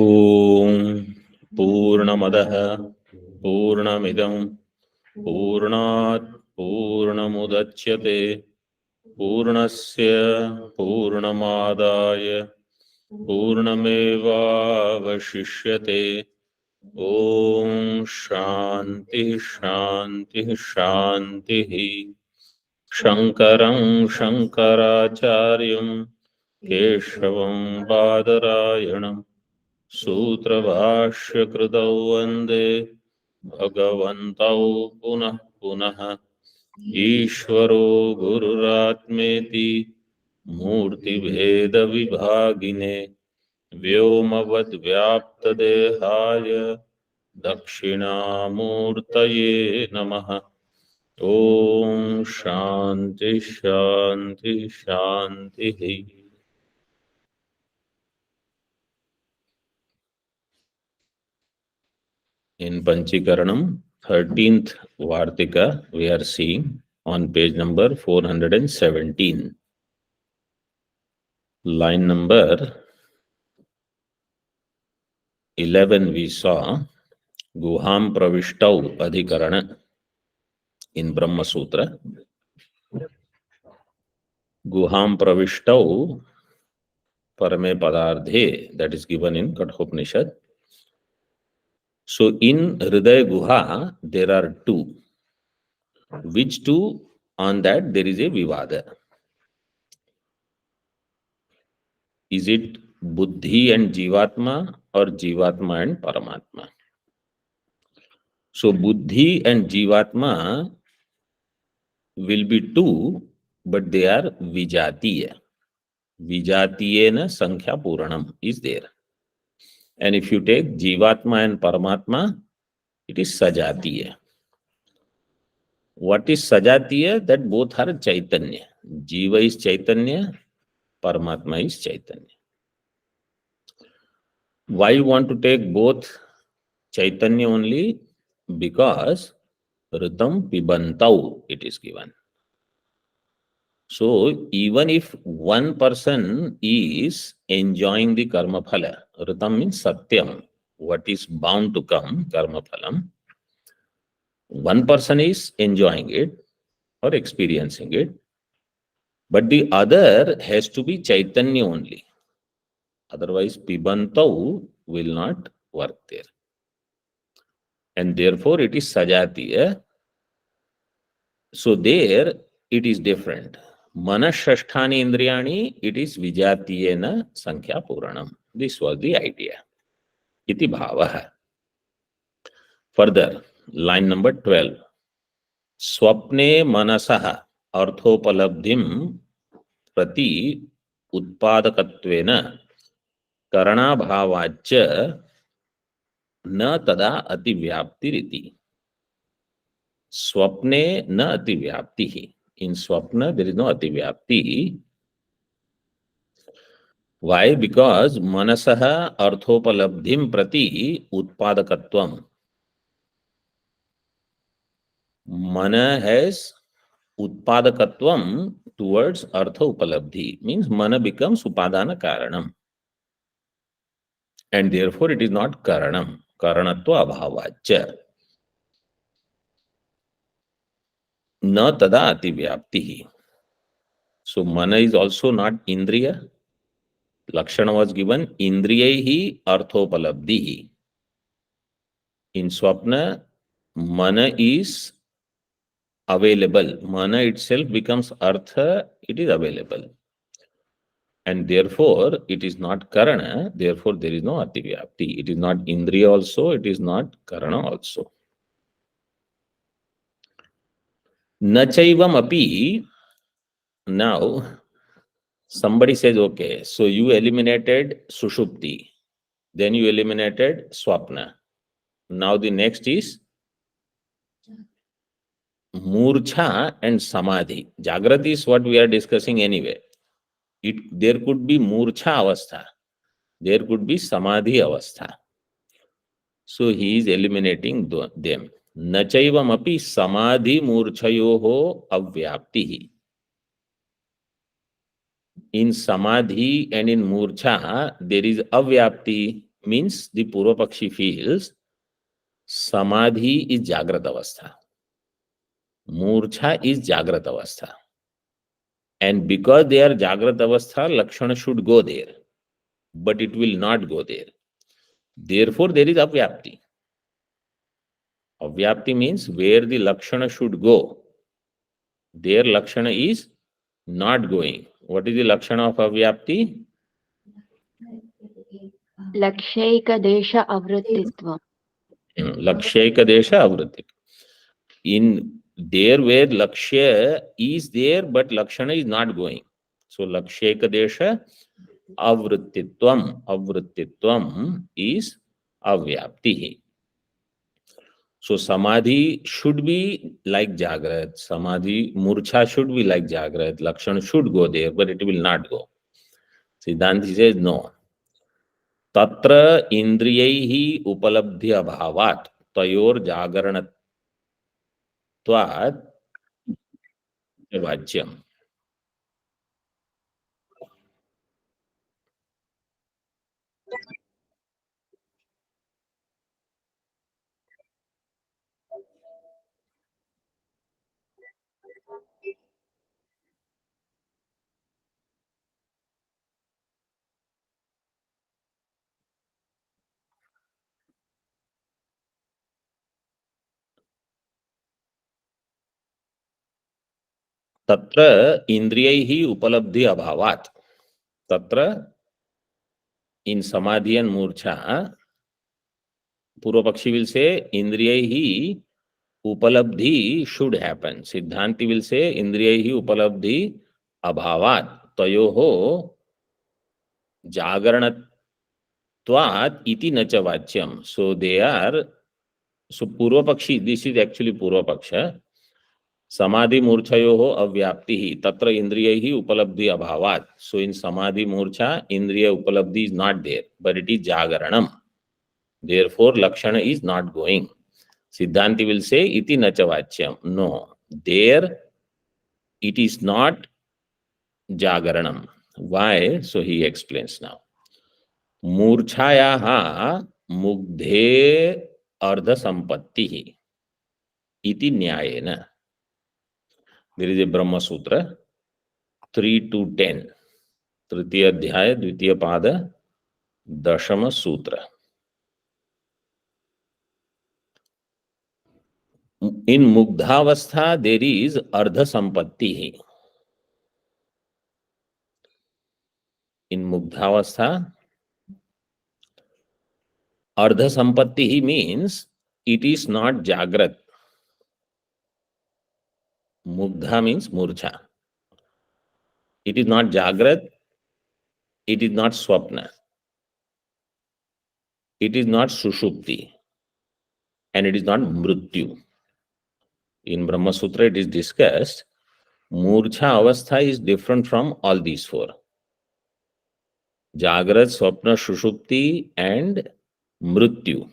ॐ पूर्णमदः पूर्णमिदं पूर्णात् पूर्णमुदच्यते पूर्णस्य पूर्णमादाय पूर्णमेवावशिष्यते। ॐ शान्ति शान्ति शान्तिः। शङ्करं शङ्कराचार्यं केशवं बादरायणं सूत्रभाष्यकृतौ वन्दे भगवन्तौ पुनः पुनः। ईश्वरो गुरुरात्मेति मूर्तिभेदविभागिने व्योमवद्व्याप्तदेहाय दक्षिणामूर्तये नमः। ॐ शान्ति शान्ति शान्तिः। In Panchikaranam, 13th Vartika, we are seeing on page number 417. Line number 11 we saw Guham Pravishtau Adhikarana in Brahma Sutra. Guham Pravishtau Parame Padardhe, that is given in Kathopanishad. So in Hridaya Guha, there are two. Which two? On that there is a Vivada. Is it Buddhi and Jivatma or Jivatma and Paramatma? So Buddhi and Jivatma will be two, but they are Vijatiya. Vijatiyena Sankhya Puranam is there. And if you take Jivatma and Paramatma, it is Sajatiya. What is Sajatiya? That both are Chaitanya. Jiva is Chaitanya, Paramatma is Chaitanya. Why you want to take both Chaitanya only? Because Ritam Pibantau it is given. So even if one person is enjoying the karma phala, Ritam means Satyam, what is bound to come, karma phalam, one person is enjoying it or experiencing it, but the other has to be Chaitanya only. Otherwise, Pibantau will not work there. And therefore, it is Sajatiya. So there, it is different. Manashashthani Indriyani, it is Vijatiyena Sankhya Puranam. This was the idea. Iti Bhavaha. Further, line number 12. Swapne Manasaha Arthopalabdhim Prati Utpadakatvena Karanabhavacha Na Tada Ativyaptiriti. Swapne na Ativyaptihi. In Swapna, there is no Ativyapti. Why? Because Manasaha Arthopalabdhim Prati Utpadakatvam. Mana has Utpadakatvam towards Artha Upalabdhi. Means Mana becomes Upadana Karanam. And therefore it is not Karanam. Karanatva Abhavacha. Na tada ativyaptihi. So Mana is also not Indriya. Lakshana was given Indriyahi Arthopalabdhihi. In Swapna, Mana is available. Mana itself becomes Artha, it is available. And therefore, it is not Karana, therefore there is no Ativyapti. It is not Indriya also, it is not Karana also. Nachaivam api. Now, somebody says, okay, so you eliminated Sushupti, then you eliminated Swapna. Now the next is Murcha and Samadhi. Jagrati is what we are discussing anyway. There could be Murcha Avastha, there could be Samadhi Avastha. So he is eliminating them. Nachaivam api Samadhi Murchayoho Avyaptihi. In Samadhi and in Murcha, there is Avyapti. means the Purva Pakshi feels Samadhi is Jagrat Avastha. Murcha is Jagrat Avastha. And because they are Jagrat Avastha, Lakshana should go there. But it will not go there. Therefore, there is Avyapti. Avyapti means where the Lakshana should go. There Lakshana is not going. What is the Lakshana of Avyapti? Lakshaikadesha avrittitvam. Lakshaikadesha Avritti. In there where Lakshya is there, but Lakshana is not going. So Lakshaikadesha Avrittitvam. Avrittitvam is Avyapti. So Samadhi should be like Jagrat. Samadhi, Murcha should be like Jagrat. Lakshana should go there, but it will not go. Siddhanti says no. Tatra indriyaihi upalabdhi abhavat tayor jagaranatvat vajyam. Tatra indriyaihi upalabdhi abhavat. Tatra in Samadhi and Murcha, Purva Pakshi will say indriyaihi upalabdhi should happen. Siddhanti will say indriyaihi upalabdhi abhavat tayoho jagaranatvat iti nacha vachyam. So they are, so Purva Pakshi, this is actually Purva Paksha. Samadhi murchayoho avyaptihi tatra indriyahi upalabdhi abhavat. So in Samadhi murcha, indriya upalabdhi is not there, but it is jagaranam. Therefore, Lakshana is not going. Siddhanti will say, iti nacha vachyam. No, there it is not jagaranam. Why? So he explains now. Murchayaha mugdhe ardha sampattihi iti nyayena. There is a Brahma Sutra, 3 to 10. Tritiya Adhyaya, Dvitiya Pada, Dashama Sutra. In Mugdhavastha, there is Ardha Sampatti. In Mugdhavastha, Ardha Sampatti means it is not Jagrat. Mugdha means Murcha. It is not Jagrat, it is not Swapna. It is not Sushupti. And it is not Mrityu. In Brahma Sutra, it is discussed, Murcha Avastha is different from all these four. Jagrat, Swapna, Sushupti, and Mrityu.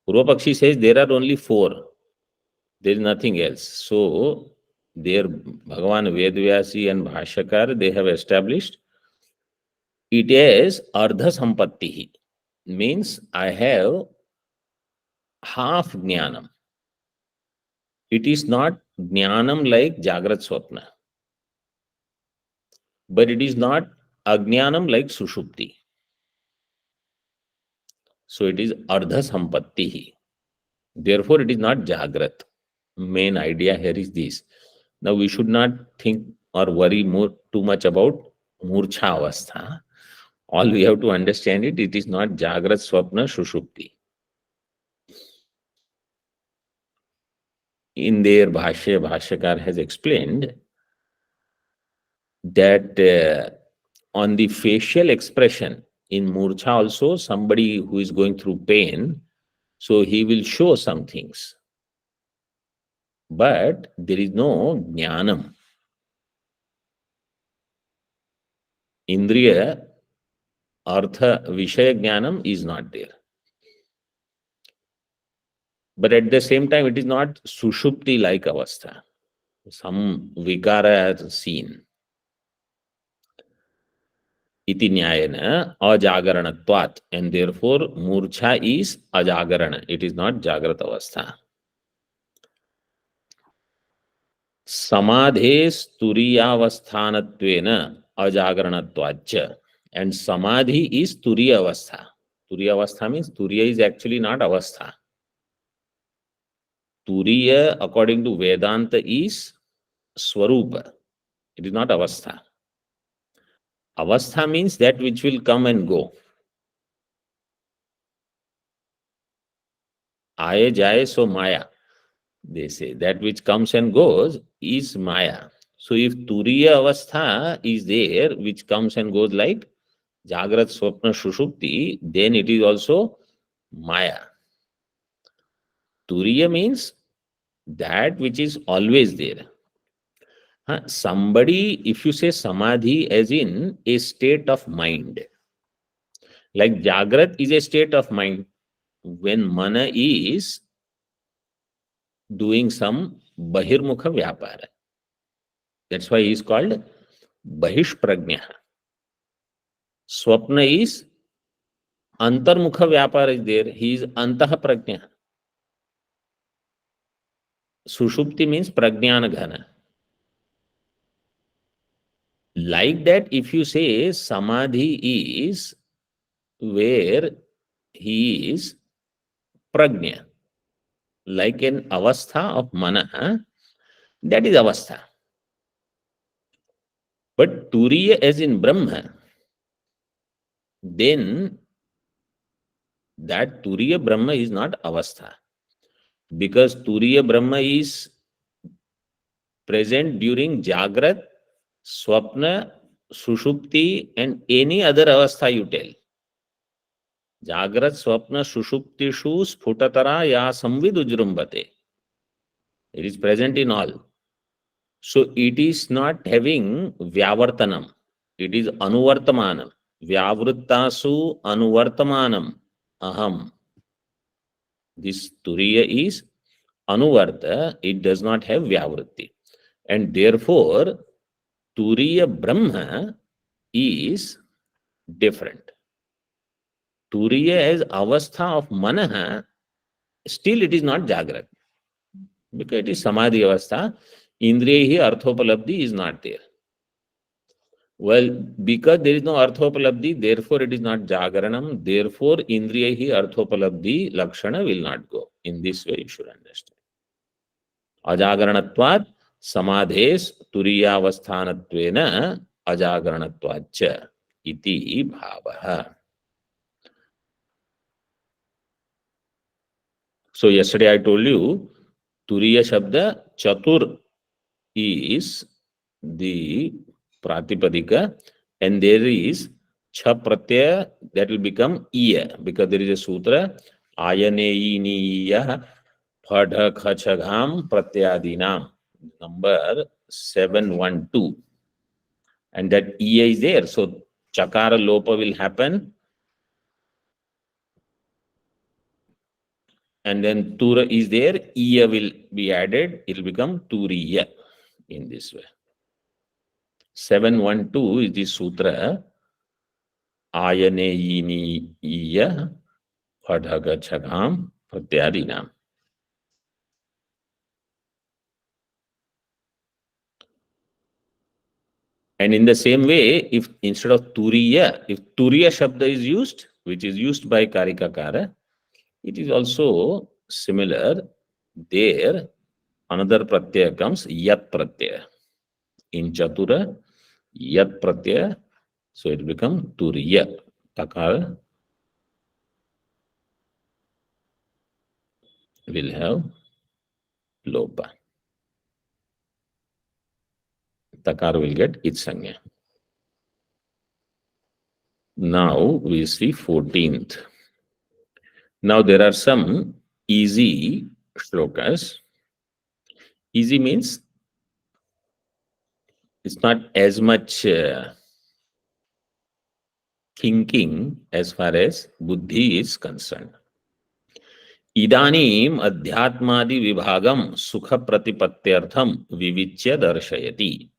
Purva Pakshi says there are only four. There is nothing else. So, there Bhagavan Vedvyasi and Bhashyakar, they have established it is Ardha Sampattihi. Means I have half Jnanam. It is not Jnanam like Jagrat Swapna. But it is not Ajnanam like Sushupti. So it is Ardha Sampattihi. Therefore, it is not Jagrat. Main idea here is this. Now, we should not think or worry too much about Murcha Avastha. All we have to understand it, it is not Jagrat, Swapna, Sushupti. In their Bhashya, Bhashyakar has explained that on the facial expression in Murcha also, somebody who is going through pain, so he will show some things. But there is no Jnanam. Indriya, Artha, Vishaya Jnanam is not there. But at the same time, it is not Sushupti-like Avastha. Some Vikara has seen. iti nyayena ajagaranatvat, and therefore murcha is ajagarana. It is not jagrat avastha. Samadhes turiyavasthanattvena ajagaranatvacha, and samadhi is turiya avastha. Turiya avastha means turiya is actually not avastha. Turiya, according to Vedanta, is swarupa. It is not avastha. Avastha means that which will come and go. Aaye jaye so maya. They say that which comes and goes is maya. So if turiya avastha is there, which comes and goes like Jagrat, Swapna, Shushupti, then it is also maya. Turiya means that which is always there. Somebody, if you say samadhi as in a state of mind, like Jagrat is a state of mind. When mana is doing some bahirmukha vyapara. That's why he is called bahish prajna. Swapna is antarmukha vyapara is there. He is antah prajna. Sushupti means prajnana ghana. Like that, if you say samadhi is where he is prajna, like an avastha of mana, that is avastha. But turiya as in Brahma, then that turiya Brahma is not avastha. Because turiya Brahma is present during Jagrat, Swapna, Sushupti, and any other avastha you tell. Jagrat, Swapna, Sushuptishu, Sphutatara, Ya Samvid Ujrumbate. It is present in all. So it is not having Vyavartanam. It is Anuvartamanam. Vyavruttasu Anuvartamanam. Aham. This turiya is Anuvarta. It does not have Vyavrutti. And therefore, turiya Brahma is different. Turiya as avastha of manaha, still it is not Jagrat. Because it is Samadhi avastha. Indriya arthopalabdhi is not there. Well, because there is no arthopalabdhi, therefore it is not Jagaranam. Therefore, Indriya arthopalabdhi lakshana will not go. In this way, you should understand. Ajagaranatvat samadhes turiyavasthanattvena ajagaranatvacha iti bhavaha. So yesterday I told you, Turiya Shabda Chatur is the Pratipadika, and there is Cha Pratyaya that will become Iya, because there is a sutra, Ayaneiniya Phadha Khachagham Pratyadinam, number 712. And that Iya is there. So Chakara Lopa will happen. And then Tura is there, Iya will be added, it will become Turiya in this way. 712 is the sutra, Ayaneyini Iya Phadhaga Chagam Pratyadinam. And in the same way, if instead of Turiya, if Turiya Shabda is used, which is used by Karikakara, it is also similar. There, another pratyaya comes, Yat pratyaya. In Chatura, Yat pratyaya, so it becomes Turiya. Takara will have Lopa. Takara will get its sanya. Now we see 14th. Now there are some easy shlokas. Easy means it's not as much thinking as far as buddhi is concerned. Idanim adhyatmadi vibhagam sukha pratipatyartham vivichya darshayati.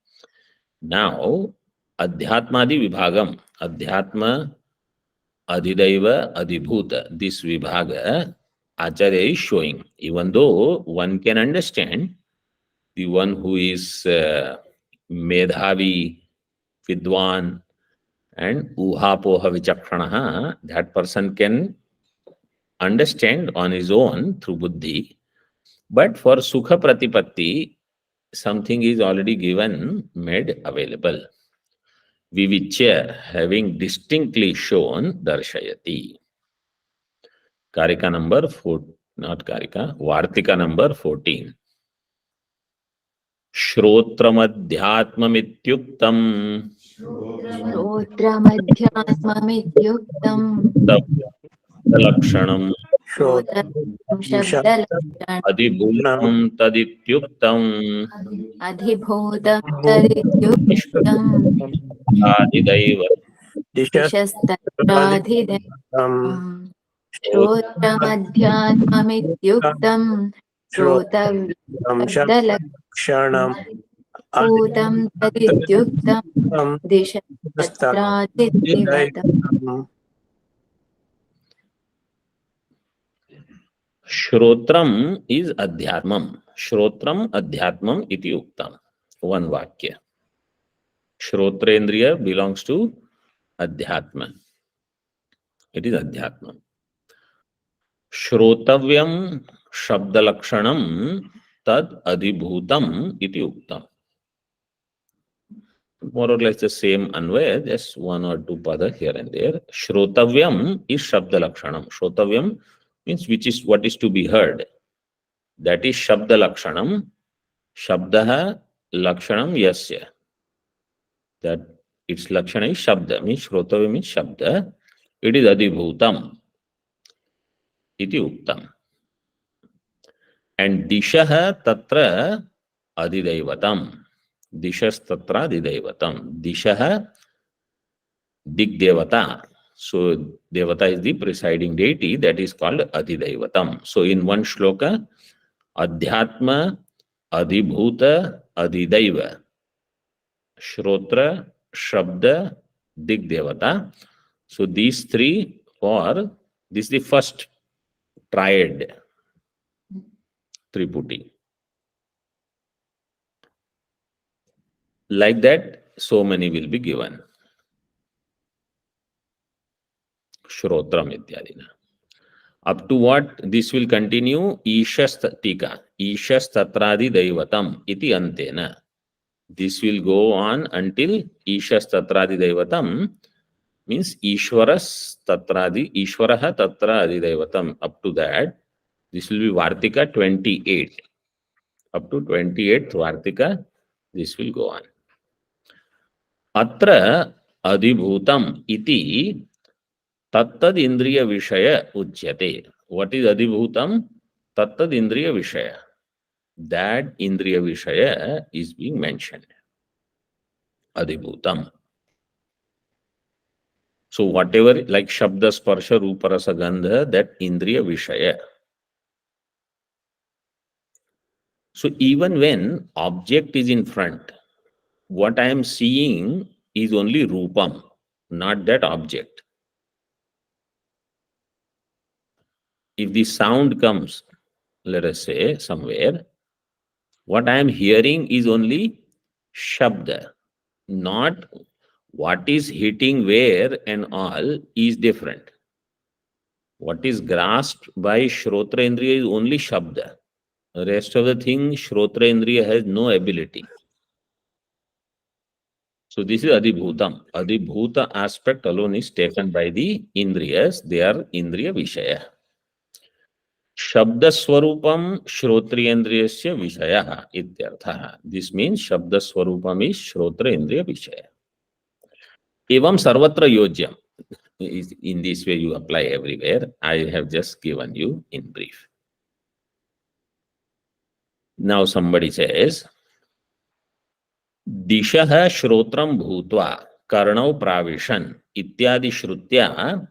Now Adhyatmadi Vibhagam, Adhyatma, Adhidaiva, Adhibhuta, this Vibhaga, Acharya is showing. Even though one can understand, the one who is Medhavi, Vidwan, and Uhapoha Vichakshanaha, that person can understand on his own through Buddhi. But for Sukha Pratipatti, something is already given, made available. Vivichya, having distinctly shown, Darshayati. Karika number 4, not Karika, Vartika number 14. Shrotramadhyatmamityuktam श्रोत्रमध्यात्ममित्युक्तम् lakshanam श्रोत्रं शब्दलक्षणम् adhibhutam tadityuktam अधिभूतं तदित्युक्तम् adhidaiva दिशस्तत्राधिदैवम् श्रोत्रमध्यात्ममित्युक्तम् श्रोतव्यं शब्दलक्षणम् भूतं तदित्युक्तम् दिशस्तत्राधिदैवतम् Shrotram is adhyatmam. Shrotram adhyatmam iti uktam. One vakya. Shrotrendriya belongs to adhyatma. It is adhyatmam. Shrotavyam shabdalakshanam tad adhibhutam iti uktam. More or less the same anvaya, just one or two pada here and there. Shrotavyam is shabdalakshanam. Shrotavyam means which is what is to be heard. That is shabdalakshanam. Shabdaha lakshanam yasya. That its lakshana is shabda, means shrotavya means shabda. It is adhibhutam. Iti uktam. And dishaha tatra adhidaivatam. Dishas tatra adhidaivatam. Dishaha digdevata. So devata is the presiding deity, that is called adhidaivatam. So in one shloka, adhyatma, adhibhuta, adhidaiva, shrotra, shabda, digdevata. So these three this is the first triad, Triputi. Like that, so many will be given. Shrotram ityadina. Up to what this will continue? Ishas Tika. Ishas tatradi daivatam iti antena. This will go on until Ishas tatradi daivatam means Ishwaras tatradi, Ishwaraha tatradi daivatam. Up to that, this will be Vartika 28. Up to 28th Vartika, this will go on. Atra adhibhutam iti tattad indriya vishaya uchyate. What is adhibhutam? Tattad indriya vishaya. That indriya vishaya is being mentioned. Adhibhutam. So whatever like Shabda, Sparsha, Rupa, Rasa, Gandha, that indriya vishaya. So even when object is in front, what I am seeing is only Rupam, not that object. If the sound comes, let us say somewhere, what I am hearing is only Shabda, not what is hitting where and all is different. What is grasped by Shrotra Indriya is only Shabda. The rest of the thing, Shrotra Indriya has no ability. So this is Adhibhutam. Adhibhuta aspect alone is taken by the Indriyas. They are Indriya Vishaya. Shabda Swarupam Shrotriyendriyasya Vishaya ityartha. This means Shabda Swarupam is Shrotra Indriya Vishaya. Evam Sarvatra Yojyam. In this way you apply everywhere. I have just given you in brief. Now somebody says, Dishaha Shrotram Bhutva Karnau Pravishan Ityadi Shrutya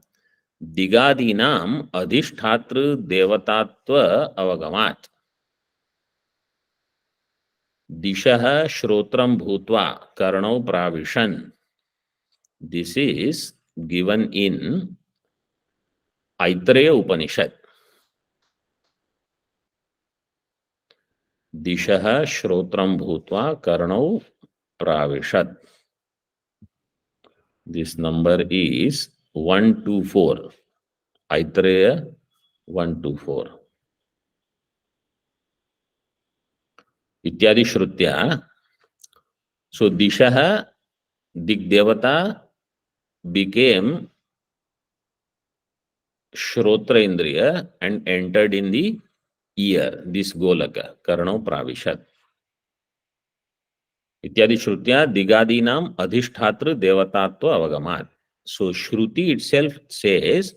Digadinam Adhishthatru Devatatva Avagamat. Dishaha Shrotram Bhutva Karnau Pravishan This is given in Aitareya Upanishad. Dishah Shrotram Bhutva Karnau Pravishat. This number is 124. Aitareya 124. Ityadi Shrutya. So Dishah, Digdevata, became Shrotra Indriya and entered in the ear, this Golaka, Karnau Pravishat. Ityadi Shrutya Digadinam Adhishtatra Devatatva Avagamat. So Shruti itself says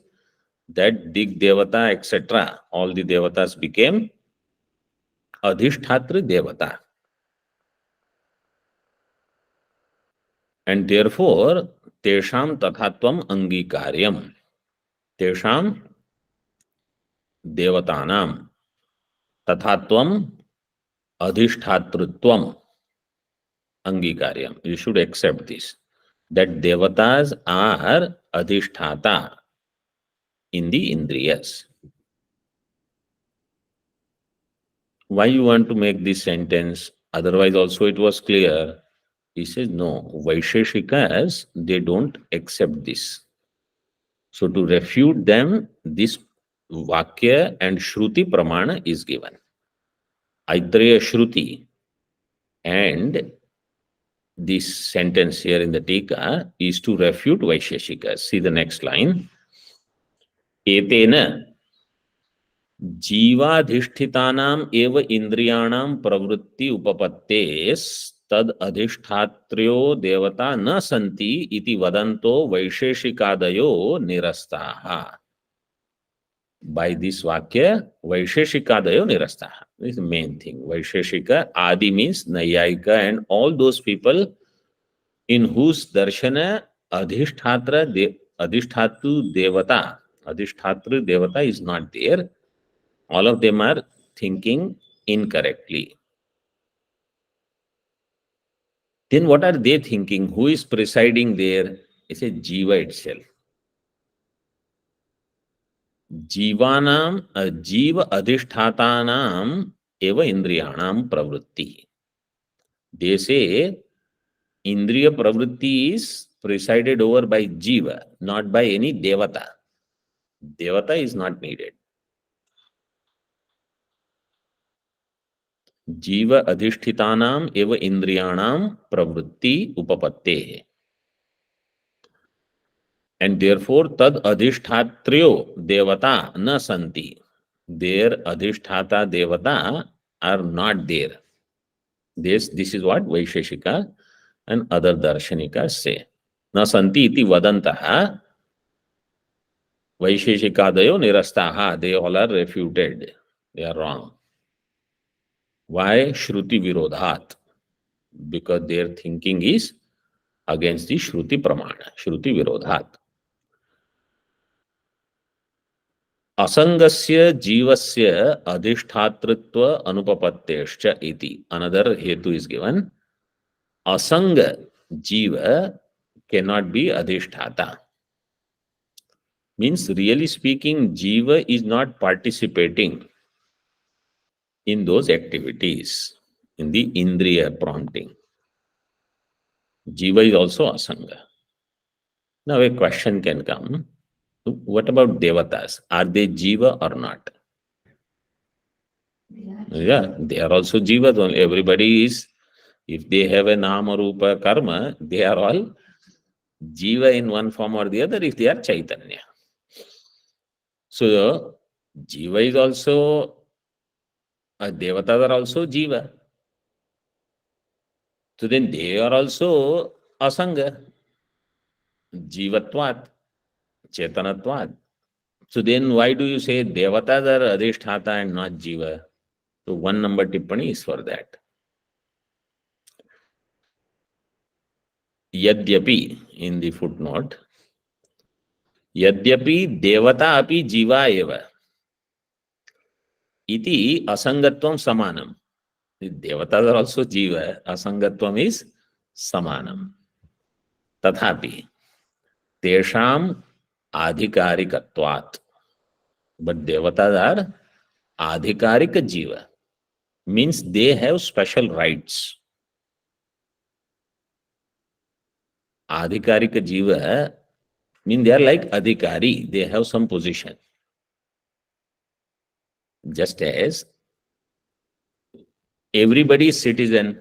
that Dig Devata, etc., all the Devatas became Adhishtatra Devata. And therefore, Tesham Tathatvam Angikaryam. Tesham Devatanam Tathatvam Adhishthatrutvam Angikaryam. You should accept this. That Devatas are Adhisthata in the Indriyas. Why you want to make this sentence? Otherwise also it was clear. He says, no, Vaisheshikas, they don't accept this. So to refute them, this Vakya and Shruti Pramana is given. Aitareya Shruti and this sentence here in the Tika is to refute Vaisheshikas. See the next line. Etena जीवाधिष्ठितानाम एव इंद्रियाणाम प्रवृत्ति उपपत्तेस् तद अधिष्ठात्र्यो देवता न सन्ति इति वदन्तो वैशेषिकादयो निरस्ताः. By this vakya, Vaisheshikadayo nirastaha. This is the main thing. Vaisheshika, Adi means Nayayika and all those people in whose darshana Adhishthatru Devata is not there. All of them are thinking incorrectly. Then what are they thinking? Who is presiding there? It's a Jiva itself. Jivanam, Jiva Adhishtatanam eva Indriyanam Pravritti. They say Indriya Pravritti is presided over by Jiva, not by any Devata. Devata is not needed. Jiva Adhishtitanam eva Indriyanam Pravritti Upapatte. And therefore, Tad Adhishthatryo Devata na santi. Their Adhisthata Devata are not there. This is what Vaisheshika and other Darshanikas say. Na santi iti vadantaha Vaisheshikadayo nirastaha. They all are refuted. They are wrong. Why? Shruti Virodhat. Because their thinking is against the Shruti Pramana. Shruti Virodhat. Asangasya Jivasya Adhishthatritva Anupapattescha iti. Another hetu is given. Asanga Jiva cannot be Adhisthata. Means, really speaking, Jiva is not participating in those activities, in the Indriya prompting. Jiva is also Asanga. Now a question can come. What about Devatas? Are they Jiva or not? Yeah, they are also Jivas. Everybody is, if they have a Nama Rupa Karma, they are all Jiva in one form or the other if they are Chaitanya. So, Jiva is also, Devatas are also Jiva. So then they are also Asanga, Jivatvat, Chetanatvat. So then why do you say Devatas are Adhisthata and not Jiva? So 1 number tippani is for that. Yadyapi, in the footnote, Yadyapi Devata api Jiva eva. Iti asangatvam samanam. The Devatas are also Jiva. Asangatvam is samanam. Tathapi. Tesham adhikarikatvat. But devatas are adhikarika jiva. Means they have special rights. Adhikarika jiva mean they are like adhikari. They have some position. Just as everybody is citizen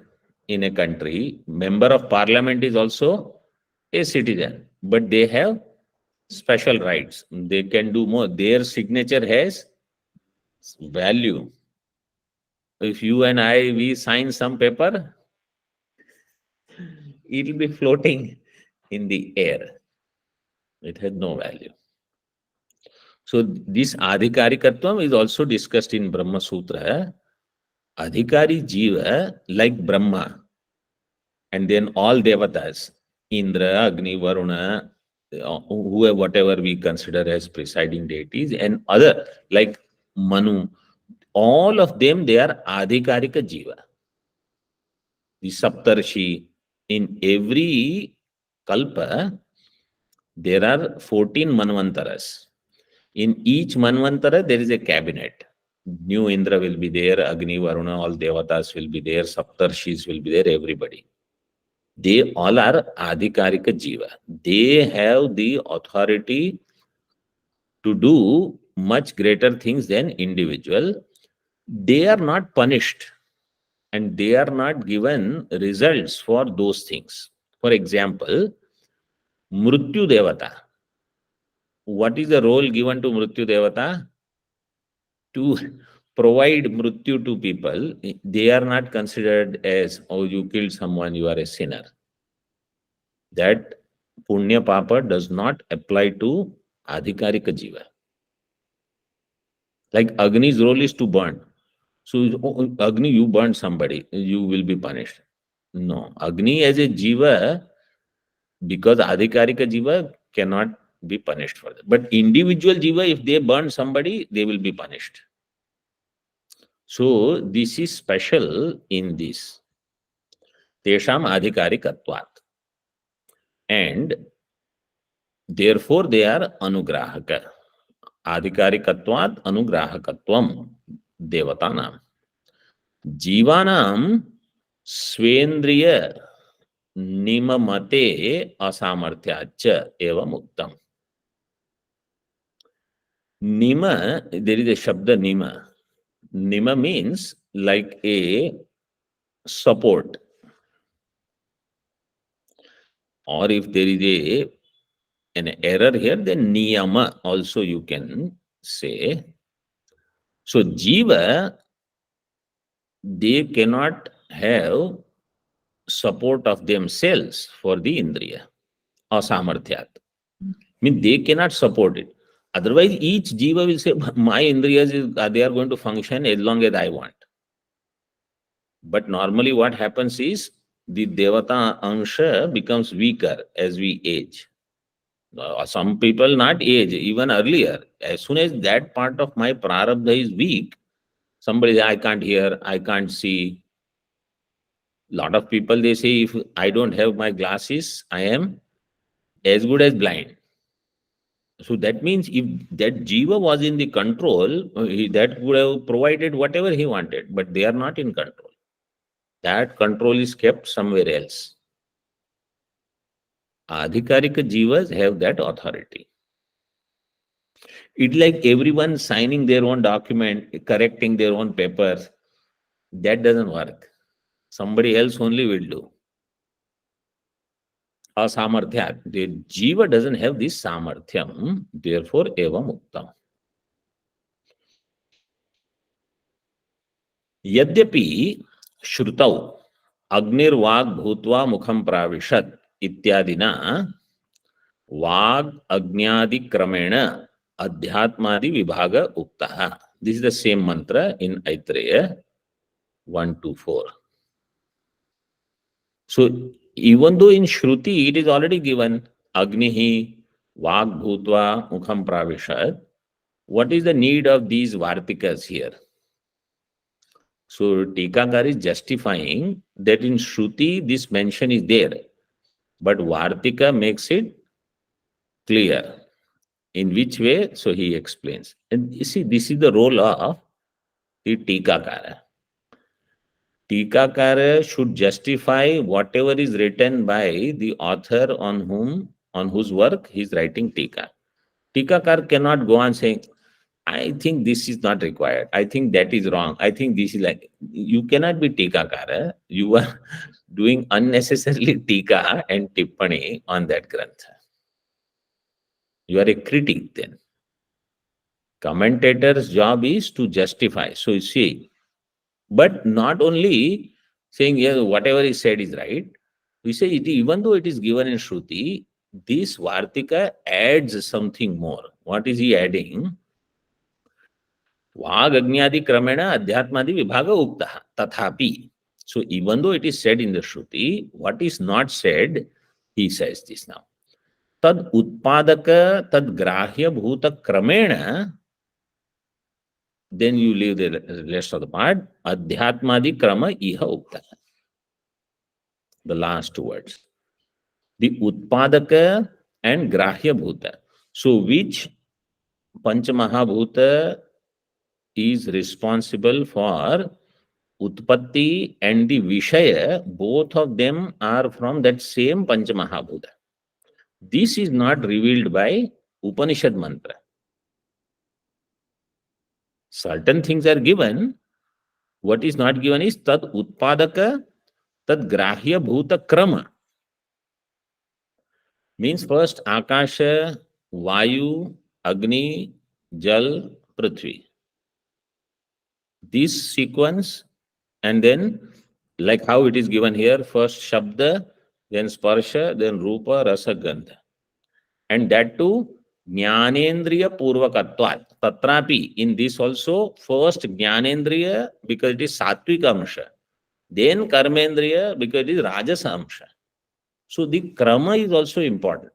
in a country, member of parliament is also a citizen, but they have special rights. They can do more. Their signature has value. If you and I, we sign some paper, it will be floating in the air. It has no value. So this adhikarikatvam is also discussed in Brahma Sutra. Adhikari jiva, like Brahma, and then all devatas, Indra, Agni, Varuna, whoever, whatever we consider as presiding deities, and other like Manu, all of them, they are adhikarika jiva. The Saptarshi, in every kalpa, there are 14 manvantaras. In each manvantara, there is a cabinet. New Indra will be there, Agni, Varuna, all devatas will be there, Saptarshis will be there, everybody. They all are adhikarika jiva. They have the authority to do much greater things than individual. They are not punished and they are not given results for those things. For example, Mrityu Devata. What is the role given to Mrityu Devata? To provide Mrityu to people. They are not considered as, oh, you killed someone, you are a sinner. That Punya Papa does not apply to Adhikarika Jiva. Like Agni's role is to burn. So, oh, Agni, you burned somebody, you will be punished. No, Agni as a Jiva, because Adhikarika Jiva cannot be punished for that. But individual Jiva, if they burn somebody, they will be punished. So, this is special in this. Tesham Adhikarikatvat. And therefore, they are Anugrahaka. Adhikarikatvat Anugrahakatvam Devatanam. Jivanam Swendriya Nimamate Asamarthyacha Eva Muktam. Nima, there is a Shabda Nima. Nima means like a support. Or if there is an error here, then Niyama also you can say. So Jiva, they cannot have support of themselves for the Indriya. Asamarthyat. Mean they cannot support it. Otherwise, each jiva will say, my indriyas, they are going to function as long as I want. But normally what happens is, the devata ansha becomes weaker as we age. Some people not age, even earlier. As soon as that part of my prarabdha is weak, somebody says, I can't hear, I can't see. Lot of people, they say, if I don't have my glasses, I am as good as blind. So that means if that jiva was in the control, that would have provided whatever he wanted, but they are not in control. That control is kept somewhere else. Adhikarika jivas have that authority. It's like everyone signing their own document, correcting their own papers. That doesn't work. Somebody else only will do. Asamarthyat. The jiva doesn't have this samarthyam, therefore eva muktam. Yadyapi Shrutau Agnirvag Bhutva Mukham Pravishat Ityadina Vag Agnyadi Kramena Adhyatmadi Vibhaga Uktaha. This is the same mantra in Aitreya 1-4. So even though in Shruti it is already given Agnihi Vag Bhutva Mukham Pravishat, what is the need of these Vartikas here? So Tikakar is justifying that in Shruti this mention is there, but Vartika makes it clear. In which way? So he explains. And you see, this is the role of the Tikakara. Tikakara should justify whatever is written by the author on whose work he is writing Tika. Tikakar cannot go on saying, I think this is not required. I think that is wrong. I think this is like, you cannot be Tikakara. You are doing unnecessarily Tika and Tippani on that Grantha. You are a critic then. Commentator's job is to justify. So you see, but not only saying, yeah, whatever is said is right. We say, even though it is given in Shruti, this Vartika adds something more. What is he adding? Vag Agnyadi Kramena Adhyatmadi Vibhaga Uktaha Tathapi. So even though it is said in the Shruti, what is not said, he says this now. Tad Utpadaka Tad Grahya Bhuta Kramena, then you leave the rest of the part. Adhyatmadi Krama Iha Uktaha. The last two words. The Utpadaka and Grahya Bhuta. So which Panchamahabhuta is responsible for Utpatti and the Vishaya, both of them are from that same Panchamahabhuta. This is not revealed by Upanishad mantra. Certain things are given. What is not given is Tad Utpadaka, Tad Grahya Bhuta Krama. Means first Akasha, Vayu, Agni, Jal, Prithvi. This sequence, and then like how it is given here, first Shabda, then Sparsha, then Rupa, Rasa, Gandha. And that too, Jnanendriya Purvakatvat. Tatrapi, in this also, first Jnanendriya because it is Sattvic Amsha. Then Karmendriya because it is Rajasa Amsha. So the Krama is also important.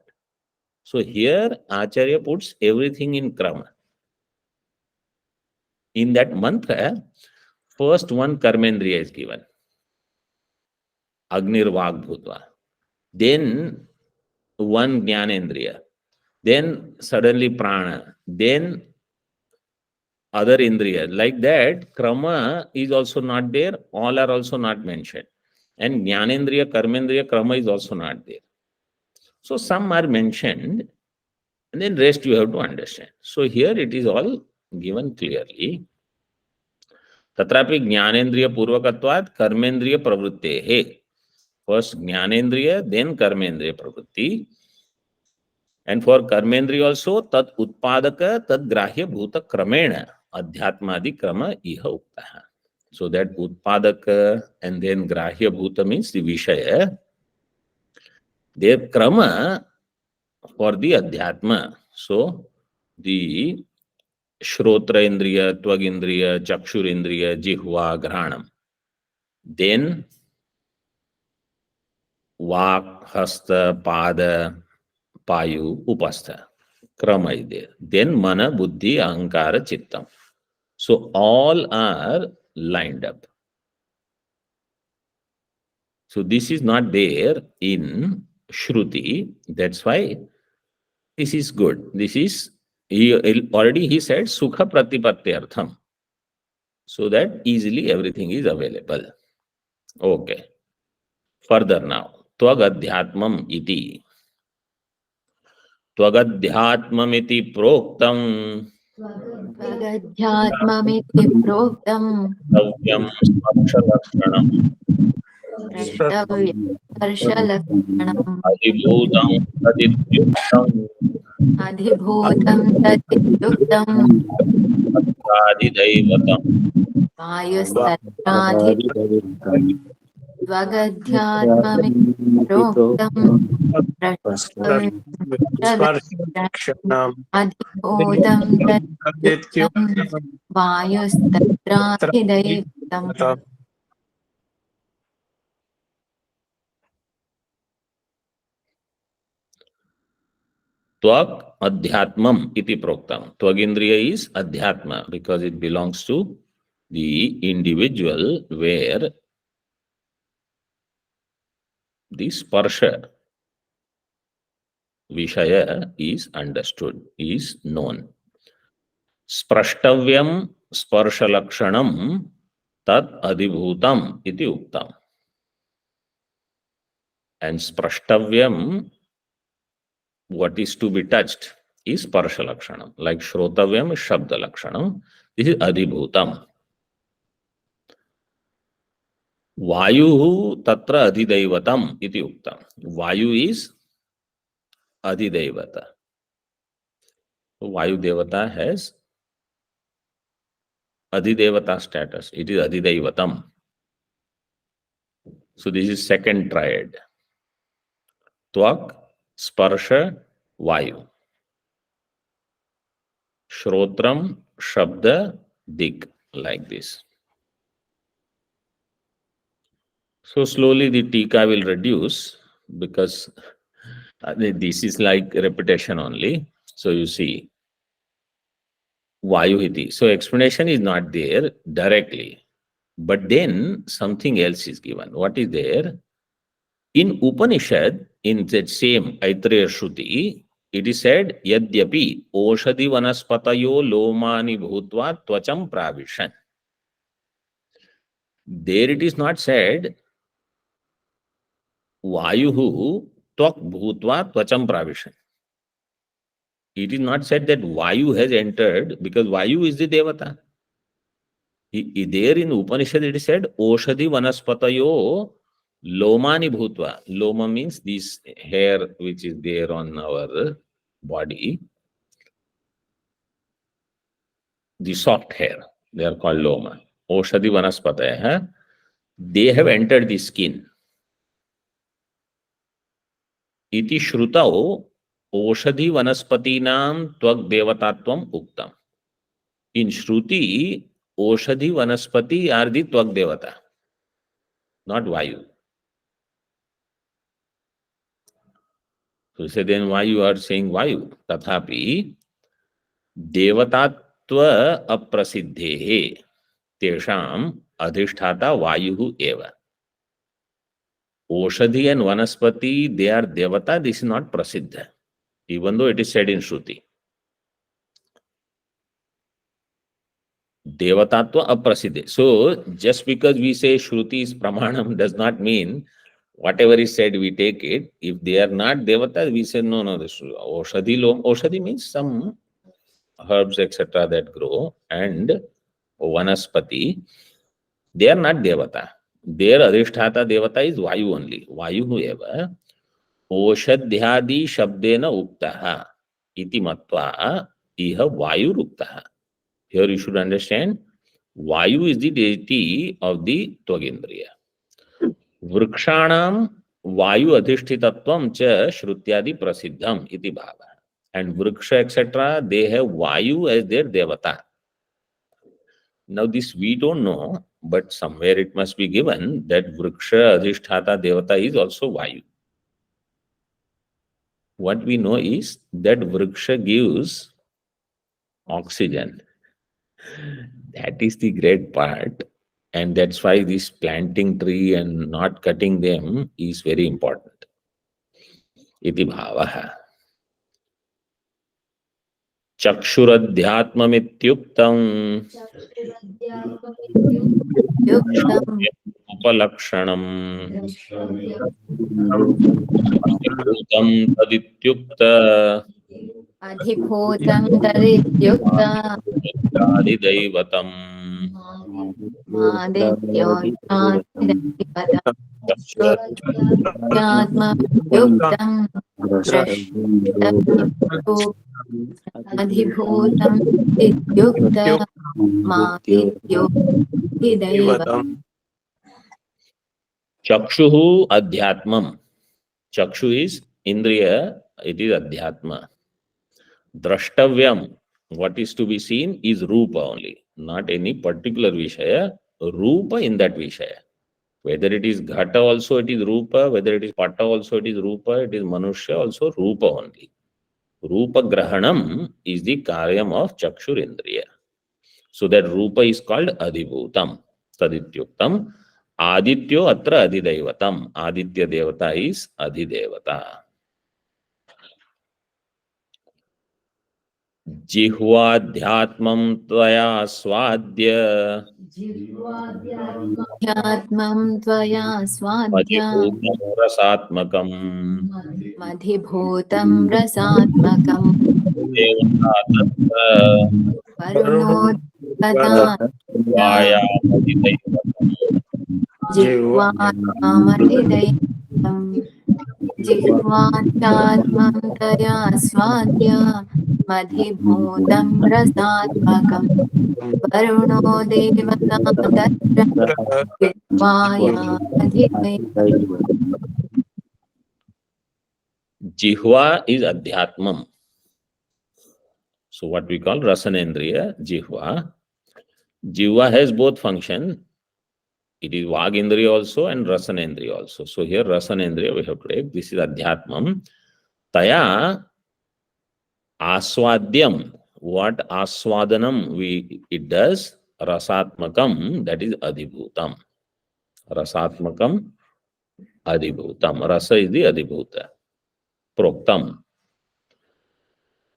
So here Acharya puts everything in Krama. In that mantra, first one Karmendriya is given. Agnir Vag Bhutva. Then one Jnanendriya. Then suddenly Prana. Then other Indriya. Like that, Krama is also not there. All are also not mentioned. And Jnanendriya, Karmendriya, Krama is also not there. So some are mentioned. And then rest you have to understand. So here it is all given clearly. Tatrapi Jnanendriya Purvakatvat Karmendriya Pravrittehe. First Jnanendriya, then Karmendriya Pravritti. And for Karmendriya also, Tat Utpadaka, Tat Grahya Bhuta Kramena, Adhyatmadi Krama Iha Uktaha. So that Utpadaka and then Grahya Bhuta means the Vishaya. Their Krama for the Adhyatma. So the Shrotra Indriya, Tvagindriya, Chakshurindriya, Jihva, Granam. Then Vak, Hasta, Pada, Payu, Upastha. Krama is there. Then Mana, Buddhi, Ahankara, Chittam. So all are lined up. So this is not there in Shruti. That's why this is good. This is, already he said, Sukha Pratipatyartham. So that easily everything is available. Okay. Further now. Tvagadhyatmam iti. Tvagadhyatmamiti proktam. Tvagadhyatmamiti proktam Savyam Sparsha Drashtavyam Sparshalakshmanam Adibhutam Adityuktam Adhibhutam Tatityuktam Adidaivatam Vayustatradhi Tvagadhyatmamiti proktam Drashtavyam Sparshalakshmanam Adhibhutam Tatityuktam Vayustatradhi Tvag Adhyatmam iti proktam. Tvagindriya is Adhyatma because it belongs to the individual where the Sparsha, Vishaya is understood, is known. Sprashtavyam sparsalakshanam tat adibhutam iti uktam. And sprashtavyam, what is to be touched, is sparsalakshanam. Like shrotavyam is shabdalakshanam. This is adibhutam. Vayu tatra adidaivatam iti uktam. Vayu is adidaivata. So Vayu Devata has adidevata status. It is adidaivatam. So this is second triad. Tvak, sparsha, vayu. Shrotram, shabda, dik, like this. So slowly the Tika will reduce because this is like repetition only. So you see, vayu iti. So explanation is not there directly. But then something else is given. What is there? In Upanishad, in that same Aitreya Shruti, it is said, Yadyapi Oshadi Vanaspatayo Lomani Bhutva Tvacham Pravishan. There it is not said, Vayuhu Tvak Bhutva Tvacham Pravishan. It is not said that Vayu has entered because Vayu is the Devata. There in Upanishad it is said, Oshadi Vanaspatayo Lomani Bhutva. Loma means this hair which is there on our body, the soft hair, they are called Loma. Oshadi Vanaspataya, they have entered the skin. Iti Shrutao Oshadi Vanaspatinam Tvak Devatatvam Uktam. In Shruti, Oshadi Vanaspati are the Tvak Devata, not Vayu. So say then why you are saying Vayu? Tathapi Devatatva Aprasiddhehe Tesham Adhishthata Vayuhu Eva. Oshadhi and Vanaspati, they are Devata, this is not Prasiddha, even though it is said in Shruti. Devatatva Aprasiddhe. So just because we say Shruti is Pramanam does not mean whatever is said, we take it. If they are not Devata, we say, no, this Oshadhi Lom. Oshadhi means some herbs, etc. that grow, and Vanaspati, they are not Devata. Their Adhisthata Devata is Vayu only. Vayu whoever, Oshadhyadi Shabdena Uktaha, Iti Matva, Iha Vayu Uktaha. Here you should understand, Vayu is the deity of the Tvagendriya. Vrikshanam Vayu Adhishthitattvam cha Shrutyadi Prasiddham iti bhava. And Vriksha, etc., they have Vayu as their Devata. Now this we don't know, but somewhere it must be given that Vriksha Adhishthata Devata is also Vayu. What we know is that Vriksha gives oxygen. That is the great part. And that's why this planting tree and not cutting them is very important. Iti bhavaha. Chakshuradhyatmamityuktam Yuktam upalakshanam adibhutam tadityukta Adhibhutam Tadityukta adidaivatam Madityotam Shuddhyatma Yuktam Drashtam Adhibhutam Tadityukta Madityotam Chakshuhu adhyatmam. Chakshu is indriya, it is adhyatma. Drashtavyam, what is to be seen is rupa only, not any particular vishaya, rupa in that vishaya. Whether it is ghata also it is rupa, whether it is pata also it is rupa, it is manushya also rupa only. Rupa grahanam is the karyam of chakshur indriya. So that rupa is called adibhutam, tadityuktam. Adityo atra adidaivatam. Aditya devata is adidevata. जिह्वाध्यात्मं त्वया स्वाद्य ध्यात्मं त्वया स्वाद्य मदिभूतं रसात्मकम् मधिभूतं रसात्मकं देवता तत्र वरुणो तथा वायामधिदैवतम् जिह्वामधिदैवतं जिह्वाध्यात्मं तया स्वाद्य मधिभूतं रसात्मकं वरुणो देवता तत्र जिह्वायामधिदैवतं Jihva is adhyatmam. So what we call rasanendriya, jihva. Jihva has both function. It is vagindriya also and rasanendriya also. So here rasanendriya we have to take. This is adhyatmam. Taya aswadyam. What aswadanam it does? Rasatmakam, that is adhibhutam. Rasatmakam, adhibhutam. Rasa is the adhibhuta. Proktam.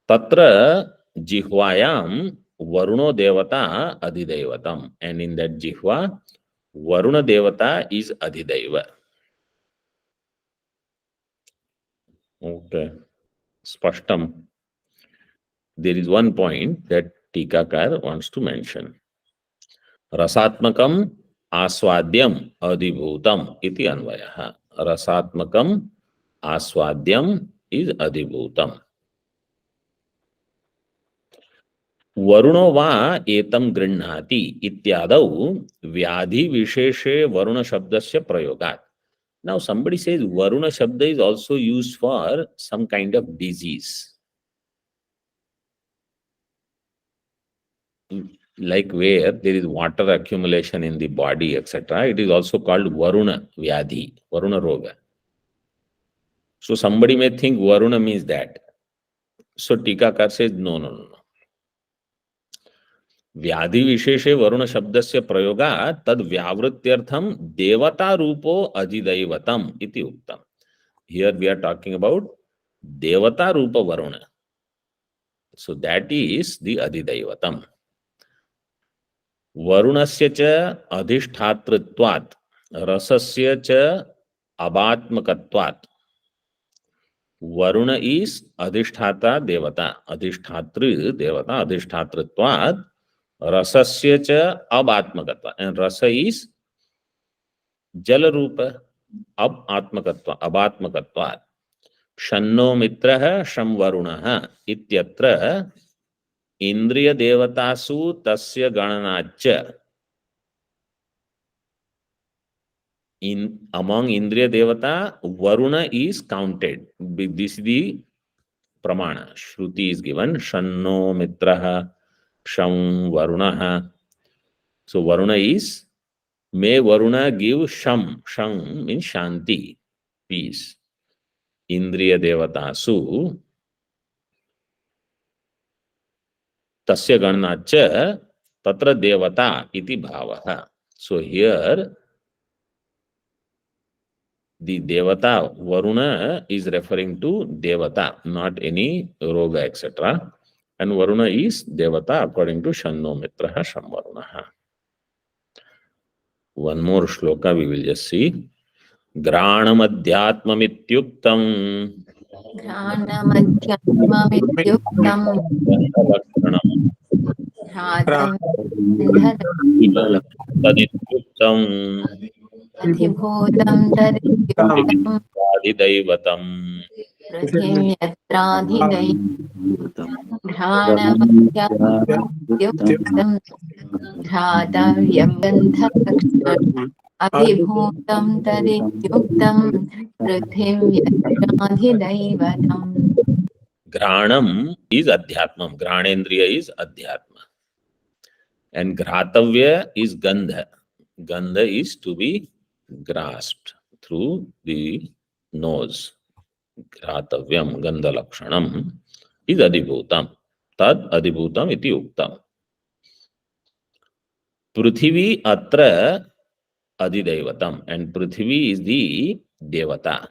Tatra jihvayam Varuno Devata Adhidevatam. And in that jihva, Varuna Devata is Adhideva. Okay. Spashtam. There is one point that Tikakar wants to mention. Rasatmakam Aswadyam Adhibhutam iti Anvayaha. Rasatmakam Aswadyam is Adhibhutam. वरुणो वा एतम गृह्णाति इत्यादौ व्याधि विशेषे वरुण शब्दस्य प्रयोगात्. Now somebody says Varuna Shabda is also used for some kind of disease. Like where there is water accumulation in the body, etc. It is also called Varuna Vyadhi, Varuna Roga. So somebody may think Varuna means that. So Tikakar says no, no, no, no. व्याधि विशेषे वरुण शब्दस्य प्रयोगात् तद व्यावृत्यर्थम देवता रूपो अधिदैवतम इति उक्तम. Here we are talking about devata rupa varuna. So that is the adhidaivatam. Varunasya cha adhishthatritvat rasasya cha abatmakatvat. Varuna is adhisthata devata, adhishthatri devata, adhishthatritvat rasasya cha abatmakatva, and rasa is jala rupa abatmakatva, abatmakatva. Shanno mitraha sham varunaha ityatra indriya devatasu tasya gananacha. In among indriya devata, varuna is counted. This is the pramana. Shruti is given shanno mitraha sham varunaha. So varuna is, may Varuna give sham. Sham means shanti, peace. Indriya devatasu tasya gananacha tatra devata iti bhavaha. So here the devata Varuna is referring to devata, not any roga, etc. And Varuna is devata according to Shanno Mitraha Sham Varunaha. One more shloka we will just see. Granamadhyatmamityuktam घ्राणमध्यात्ममित्युक्तं तदित्युक्तं अधिभूतं तदित्युक्तं आदिदैवतं पृथिव्यत्राधिदैवतं घ्राणमध्यात्ममित्युक्तं घ्रातव्यं गन्धलक्षणम् अधिभूतं तदित्युक्तं पृथिव्यत्राधिदैवतम्. Granam is Adhyatmam. Granendriya is Adhyatma. And Gratavya is Gandha. Gandha is to be grasped through the nose. Gratavyam Gandha Lakshanam is Adhibhutam. Tad Adhibhutam iti Uktam. Prithvi Atra Adhidaivatam. And Prithvi is the Devata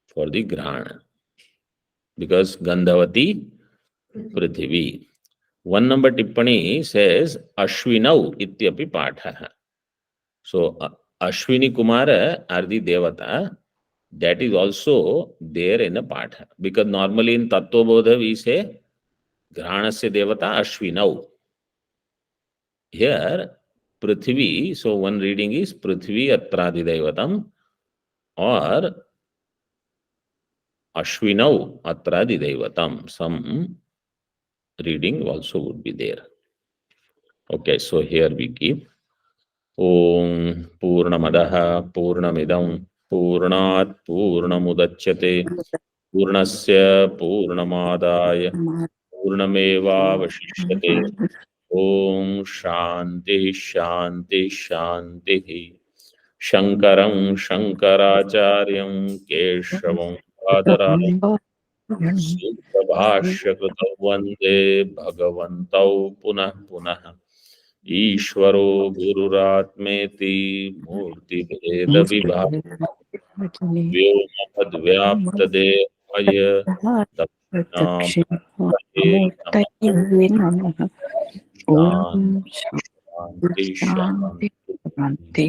for the Grana. because Gandhavati Prithvi. 1 number tippani says Ashwinau ityapi patha. So Ashwini Kumara are the Devata. That is also there in a patha. Because normally in Tattva Bodha we say Granasya Devata Ashwinau. Here Prithvi, so one reading is Prithvi Atradi Devatam or Ashwinau Atradi Devatam. Some reading also would be there. Okay, so here we keep Om Purnamadaha Purnamidam Purnat Purnamudachyate Purnasya Purnamadaya Purnameva Vashishyate Om Shanti Shanti Shanti Shankaram Shankaracharyam Keshavam Bhadara Sukhabhashyakrutau Vande Bhagavantau Punah Punah Ishvaro Gururatmeti Murti Bheda Vibhava Vyomad Vyaptadevaya Dakshinam Shanti Shanti